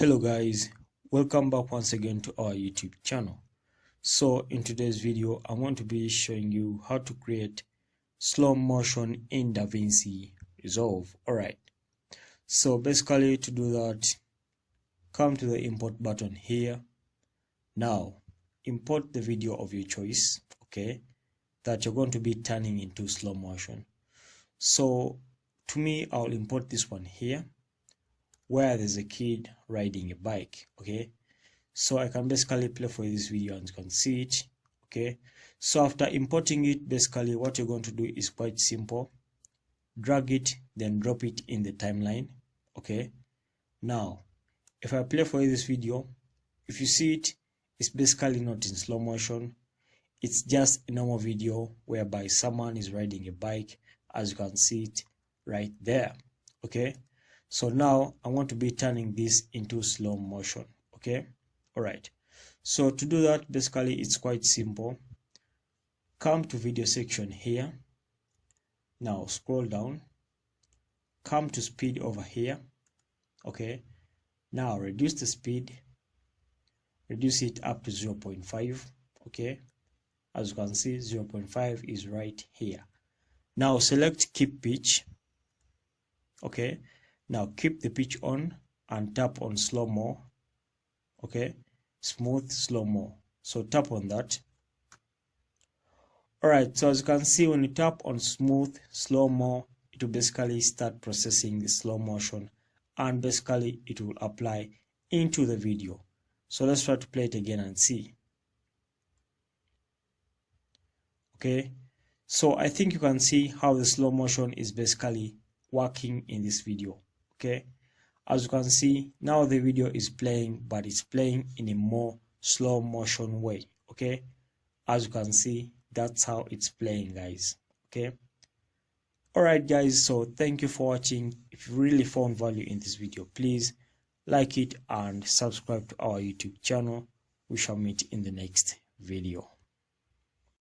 Hello guys, welcome back once again to our YouTube channel. So in today's video I'm going to be showing you how to create slow motion in DaVinci Resolve. Alright, so basically to do that, come to the import button here. Now import the video of your choice, okay, that you're going to be turning into slow motion. So to me, I'll import this one here where there's a kid riding a bike. Okay, so I can basically play for this video and you can see it. Okay, so after importing it, basically what you're going to do is quite simple. Drag it, then drop it in the timeline. Okay, now if I play for this video, if you see it, it's basically not in slow motion. It's just a normal video whereby someone is riding a bike, as you can see it right there. Okay, so now I want to be turning this into slow motion. Okay, all right, so to do that, basically it's quite simple. Come to video section here. Now scroll down, come to speed over here. Okay, now reduce the speed, reduce it up to 0.5. okay, as you can see 0.5 is right here. Now select keep pitch. Okay, now keep the pitch on and tap on slow mo. Okay, smooth slow mo, so tap on that. Alright, so as you can see, when you tap on smooth slow mo, it will basically start processing the slow motion and basically it will apply into the video. So let's try to play it again and see. Okay, so I think you can see how the slow motion is basically working in this video. Okay, as you can see, now the video is playing, but it's playing in a more slow motion way. Okay, as you can see, that's how it's playing, guys. Okay, all right guys, so thank you for watching. If you really found value in this video, please like it and subscribe to our YouTube channel. We shall meet in the next video.